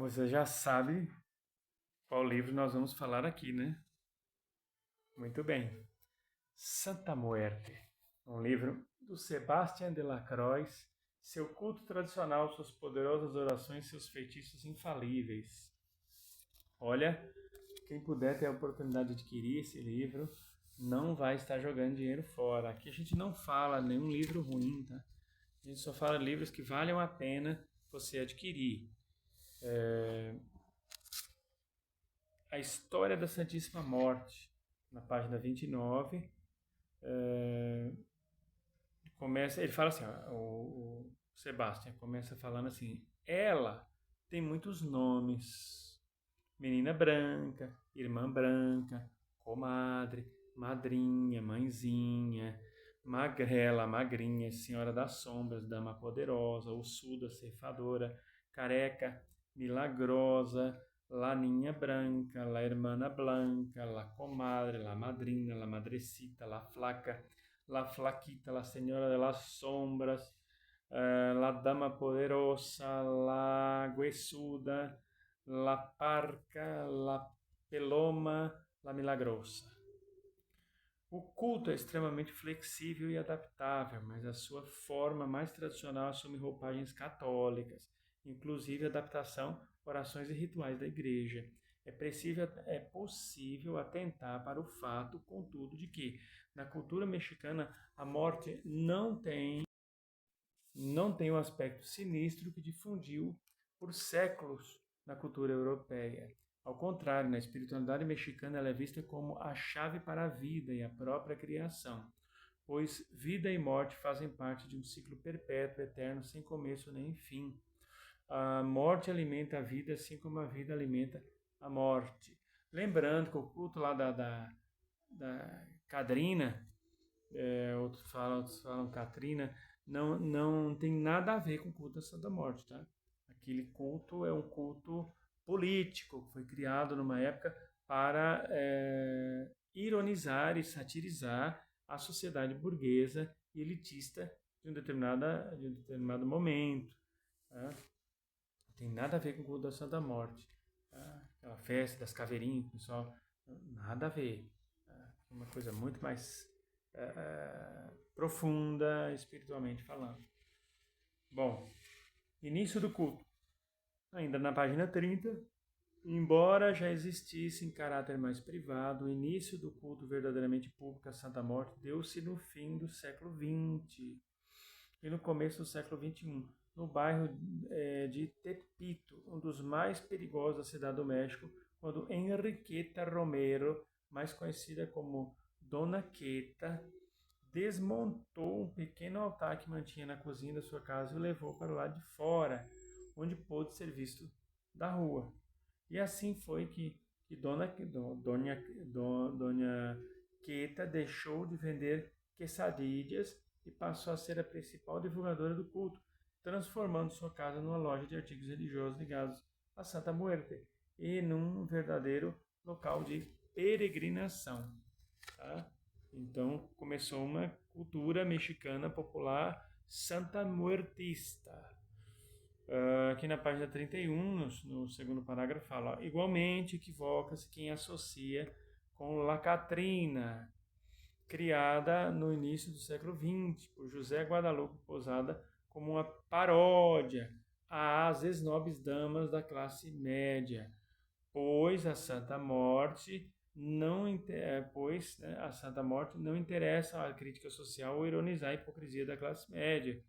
Você já sabe qual livro nós vamos falar aqui, né? Muito bem. Santa Muerte, um livro do Sebastián de la Croix, seu culto tradicional, suas poderosas orações, seus feitiços infalíveis. Olha, quem puder ter a oportunidade de adquirir esse livro, não vai estar jogando dinheiro fora. Aqui a gente não fala nenhum livro ruim, tá? A gente só fala livros que valham a pena você adquirir. A História da Santíssima Morte, na página 29, ele fala assim, ó, o Sebastião começa falando assim, ela tem muitos nomes, menina branca, irmã branca, comadre, madrinha, mãezinha, magrela, magrinha, senhora das sombras, dama poderosa, ossuda, ceifadora, careca, milagrosa, la niña branca, la hermana blanca, la comadre, la madrina, la madrecita, la flaca, la flaquita, la señora de las sombras, la dama poderosa, la huesuda, la parca, la peloma, la milagrosa. O culto é extremamente flexível e adaptável, mas a sua forma mais tradicional assume roupagens católicas, inclusive adaptação, orações e rituais da igreja. É possível atentar para o fato, contudo, de que na cultura mexicana a morte não tem o aspecto sinistro que difundiu por séculos na cultura europeia. Ao contrário, na espiritualidade mexicana ela é vista como a chave para a vida e a própria criação, pois vida e morte fazem parte de um ciclo perpétuo, eterno, sem começo nem fim. A morte alimenta a vida, assim como a vida alimenta a morte. Lembrando que o culto lá da Cadrina, outros falam Catrina, não tem nada a ver com o culto da Santa Morte, tá? Aquele culto é um culto político, que foi criado numa época para ironizar e satirizar a sociedade burguesa e elitista de um determinado momento. Tá? Não tem nada a ver com o culto da Santa Morte. Tá? Aquela festa das caveirinhas, pessoal, nada a ver. Tá? Uma coisa muito mais profunda, espiritualmente falando. Bom, início do culto. Ainda na página 30, embora já existisse em caráter mais privado, o início do culto verdadeiramente público à Santa Morte deu-se no fim do século XX e no começo do século XXI, no bairro de Tepito, um dos mais perigosos da cidade do México, quando Enriqueta Romero, mais conhecida como Dona Queta, desmontou um pequeno altar que mantinha na cozinha da sua casa e o levou para o lado de fora, onde pôde ser visto da rua. E assim foi que Dona Queta deixou de vender quesadillas e passou a ser a principal divulgadora do culto, transformando sua casa numa loja de artigos religiosos ligados a Santa Muerte e num verdadeiro local de peregrinação. Tá? Então começou uma cultura mexicana popular santa muertista. Aqui na página 31, no segundo parágrafo, fala: igualmente equivoca-se quem associa com La Catrina, criada no início do século XX por José Guadalupe Posada como uma paródia às ex-nobres damas da classe média, pois a Santa Morte a Santa Morte não interessa a crítica social ou ironizar a hipocrisia da classe média.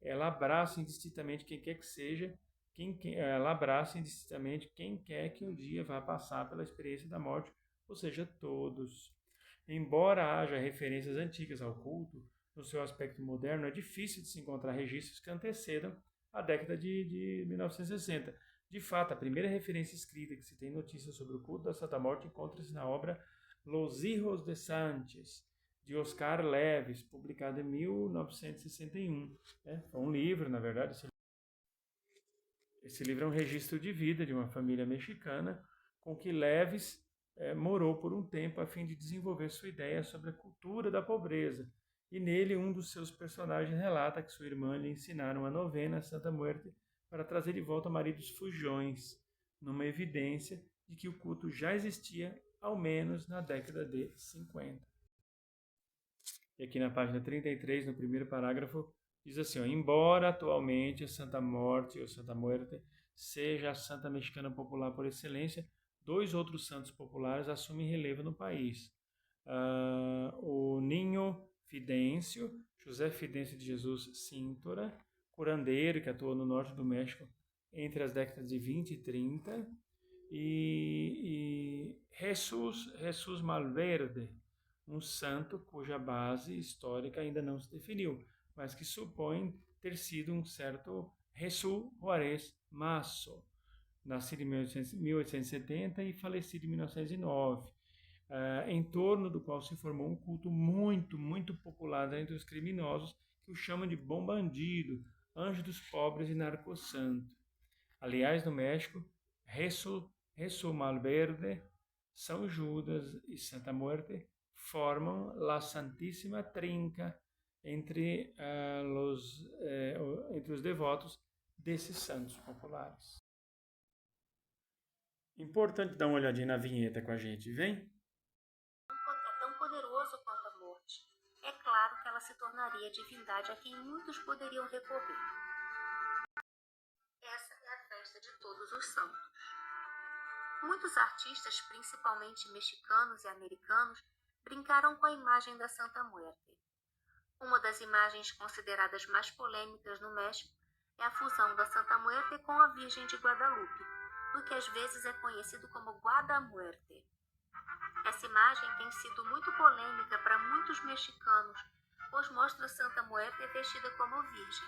Ela abraça indistintamente quem quer que seja, ela abraça indistintamente quem quer que um dia vá passar pela experiência da morte, ou seja, todos. Embora haja referências antigas ao culto, no seu aspecto moderno, é difícil de se encontrar registros que antecedam a década de 1960. De fato, a primeira referência escrita que se tem notícia sobre o culto da Santa Morte encontra-se na obra Los Hijos de Sánchez, de Oscar Leves, publicado em 1961. Foi um livro, na verdade. Esse livro é um registro de vida de uma família mexicana com que Leves morou por um tempo a fim de desenvolver sua ideia sobre a cultura da pobreza. E nele, um dos seus personagens relata que sua irmã lhe ensinaram a novena Santa Muerte para trazer de volta maridos fujões. numa evidência de que o culto já existia ao menos na década de 50. E aqui na página 33, no primeiro parágrafo, diz assim, embora atualmente a Santa Morte ou Santa Muerte seja a santa mexicana popular por excelência, dois outros santos populares assumem relevo no país. O Ninho Fidêncio, José Fidêncio de Jesus Cíntora, curandeiro que atuou no norte do México entre as décadas de 20 e 30, e Jesus Malverde, um santo cuja base histórica ainda não se definiu, mas que supõe ter sido um certo Jesús Juárez Masso, nascido em 1870 e falecido em 1909, em torno do qual se formou um culto muito popular entre os criminosos, que o chamam de bom bandido, anjo dos pobres e narcosanto. Aliás, no México, Jesús Malverde, São Judas e Santa Muerte formam la Santíssima Trinca entre os devotos desses santos populares. Importante dar uma olhadinha na vinheta com a gente, vem? É tão poderoso quanto a morte. É claro que ela se tornaria divindade a quem muitos poderiam recorrer. Essa é a festa de todos os santos. Muitos artistas, principalmente mexicanos e americanos, brincaram com a imagem da Santa Muerte. Uma das imagens consideradas mais polêmicas no México é a fusão da Santa Muerte com a Virgem de Guadalupe, do que às vezes é conhecido como Guadamuerte. Essa imagem tem sido muito polêmica para muitos mexicanos, pois mostra Santa Muerte vestida como virgem,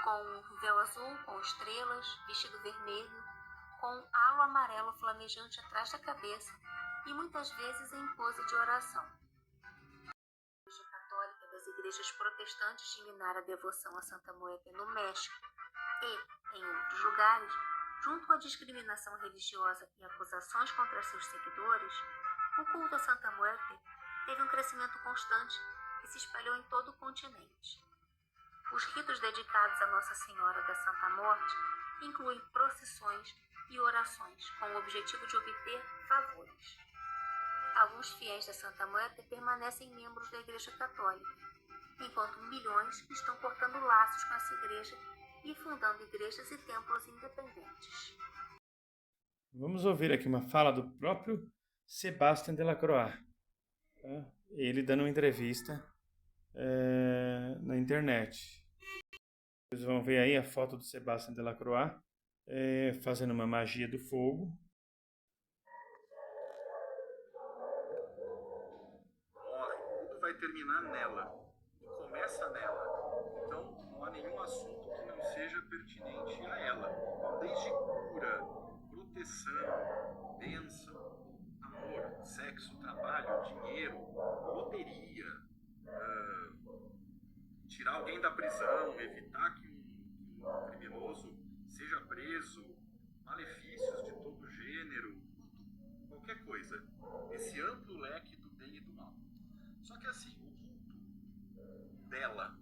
com um véu azul com estrelas, vestido vermelho, com um halo amarelo flamejante atrás da cabeça e muitas vezes em pose de oração. A Igreja Católica das igrejas protestantes de minar a devoção a Santa Muerte no México e em outros lugares, junto à discriminação religiosa e acusações contra seus seguidores, o culto a Santa Muerte teve um crescimento constante e se espalhou em todo o continente. Os ritos dedicados a Nossa Senhora da Santa Morte incluem procissões e orações com o objetivo de obter favores. Alguns fiéis da Santa Muerte permanecem membros da Igreja Católica, enquanto milhões estão cortando laços com essa igreja e fundando igrejas e templos independentes. Vamos ouvir aqui uma fala do próprio Sebastián de la Croix, tá? Ele dando uma entrevista na internet. Vocês vão ver aí a foto do Sebastián de la Croix fazendo uma magia do fogo. Tudo vai terminar nela, começa nela. Então não há nenhum assunto que não seja pertinente a ela, desde cura, proteção, bênção, amor, sexo, trabalho, dinheiro, loteria, tirar alguém da prisão, evitar que um criminoso seja preso, malefícios de todo gênero, qualquer coisa. Esse amplo leque do bem e do mal. Só que assim, o culto dela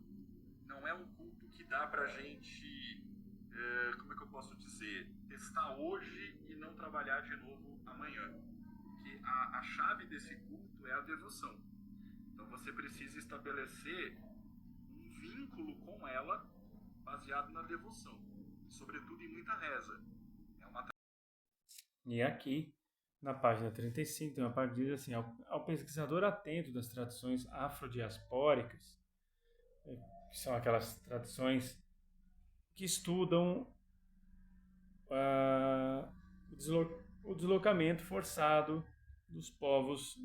não é um culto que dá pra gente, como é que eu posso dizer, testar hoje e não trabalhar de novo amanhã. Porque a chave desse culto é a devoção. Então você precisa estabelecer um vínculo com ela baseado na devoção, sobretudo em muita reza. E aqui, na página 35, tem uma parte que diz assim, ao pesquisador atento das tradições afrodiaspóricas, que são aquelas tradições que estudam o deslocamento forçado dos povos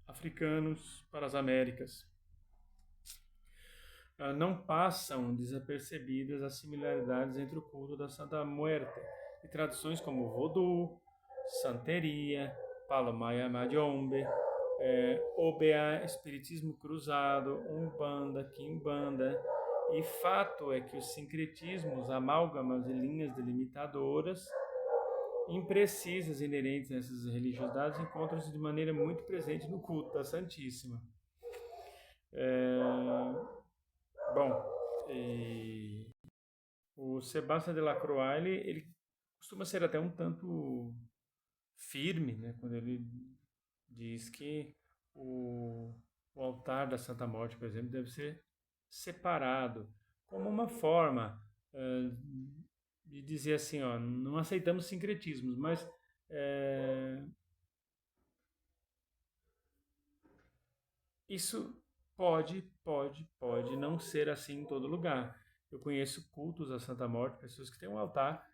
africanos para as Américas. Não passam desapercebidas as similaridades entre o culto da Santa Muerte e tradições como Vodú, Santeria, Palomaya Mayombe, Obeah, Espiritismo Cruzado, Umbanda, Quimbanda. E fato é que os sincretismos, amálgamas e linhas delimitadoras imprecisas inerentes a essas religiosidades encontram-se de maneira muito presente no culto da Santíssima. O Sebastián de la Croix, ele costuma ser até um tanto firme, né, quando ele diz que o altar da Santa Morte, por exemplo, deve ser separado, como uma forma de dizer assim, ó, não aceitamos sincretismos, mas isso pode não ser assim em todo lugar. Eu conheço cultos à Santa Morte, pessoas que têm um altar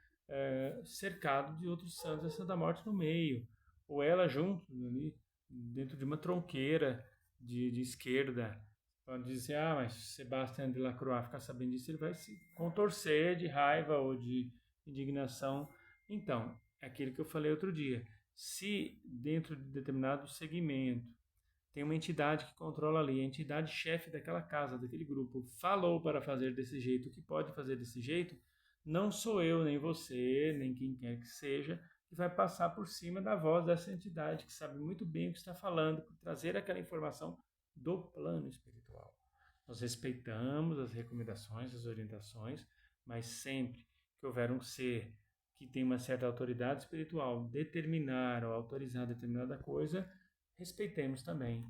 cercado de outros santos da Santa Morte no meio, ou ela junto, ali, dentro de uma tronqueira de esquerda. Pode dizer, mas Sebastião de Lacroix ficar sabendo disso, ele vai se contorcer de raiva ou de indignação. Então, é aquilo que eu falei outro dia. Se dentro de determinado segmento tem uma entidade que controla ali, a entidade chefe daquela casa, daquele grupo, falou para fazer desse jeito, o que pode fazer desse jeito, não sou eu, nem você, nem quem quer que seja, que vai passar por cima da voz dessa entidade, que sabe muito bem o que está falando, por trazer aquela informação do plano espiritual. Nós respeitamos as recomendações, as orientações, mas sempre que houver um ser que tem uma certa autoridade espiritual determinar ou autorizar determinada coisa, respeitemos também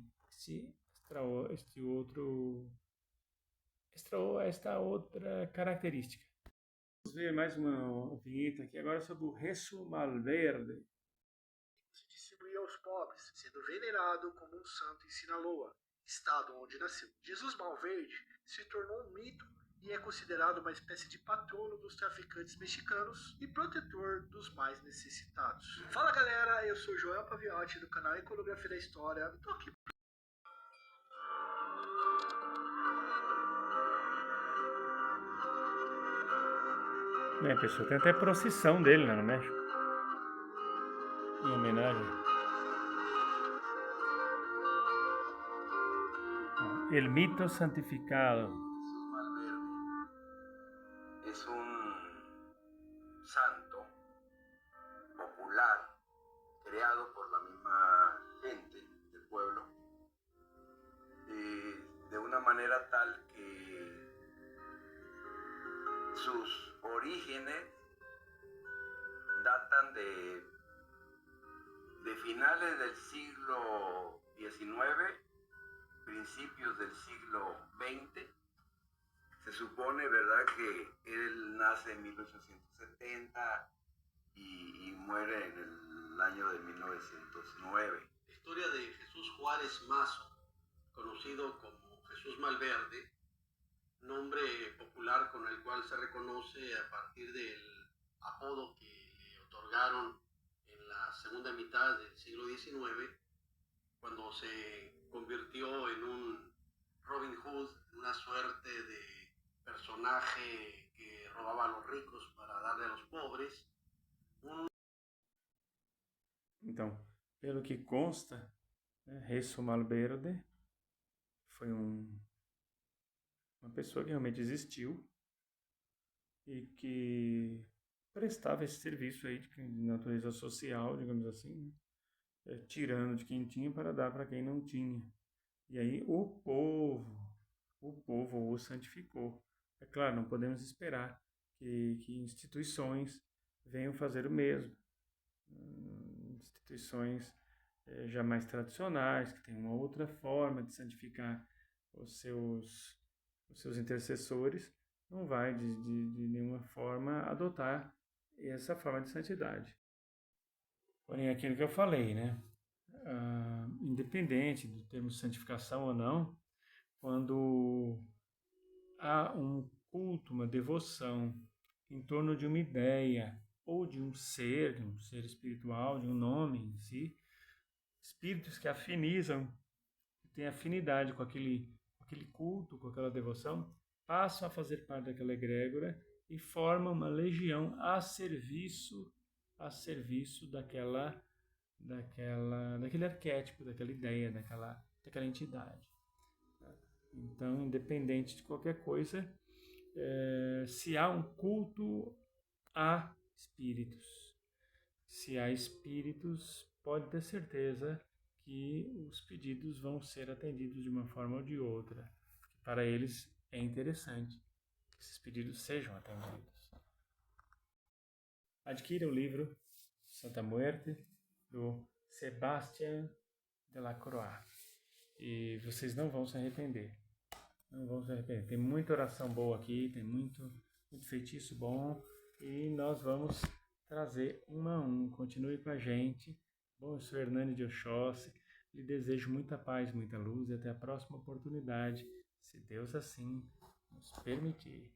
esta outra característica. Vamos ver mais uma vinheta aqui agora sobre o Jesús Malverde. Se distribuía aos pobres, sendo venerado como um santo em Sinaloa, estado onde nasceu. Jesus Malverde se tornou um mito e é considerado uma espécie de patrono dos traficantes mexicanos e protetor dos mais necessitados. Fala galera, eu sou Joel Paviotti do canal Iconografia da História e tô aqui. Pessoal, tem até procissão dele lá no México, em homenagem. El mito santificado. Jesús Malverde es un santo popular creado por la misma gente del pueblo de una manera tal que sus orígenes datan de finales del siglo XIX, principios del siglo XX. Se supone, ¿verdad?, que él nace en 1870 y muere en el año de 1909. La historia de Jesús Juárez Mazo, conocido como Jesús Malverde, nombre popular con el cual se reconoce a partir del apodo que le otorgaron en la segunda mitad del siglo XIX, cuando se convirtió en un Robin Hood, una suerte de personaje que robaba a los ricos para darle a los pobres. Então, pelo que consta, Jesús Malverde foi uma pessoa que realmente existiu e que prestava esse serviço aí de natureza social, digamos assim, tirando de quem tinha para dar para quem não tinha. E aí o povo o santificou. É claro, não podemos esperar que instituições venham fazer o mesmo. Instituições já mais tradicionais, que têm uma outra forma de santificar os seus intercessores, não vai de nenhuma forma adotar essa forma de santidade. Porém, aquilo que eu falei, né? Independente do termo santificação ou não, quando há um culto, uma devoção em torno de uma ideia ou de um ser espiritual, de um nome em si, espíritos que afinizam, que têm afinidade com aquele culto, com aquela devoção, passam a fazer parte daquela egrégora e formam uma legião a serviço daquele arquétipo, daquela ideia, daquela entidade. Então, independente de qualquer coisa, se há um culto a espíritos, se há espíritos, pode ter certeza que os pedidos vão ser atendidos de uma forma ou de outra. Para eles é interessante que esses pedidos sejam atendidos. adquira o livro Santa Muerte, do Sebastián de la Croix. E vocês não vão se arrepender. Não vão se arrepender. Tem muita oração boa aqui, tem muito feitiço bom. E nós vamos trazer um a um. Continue com a gente. Bom, eu sou Hernani de Oxóssi. Lhe desejo muita paz, muita luz e até a próxima oportunidade, se Deus assim nos permitir.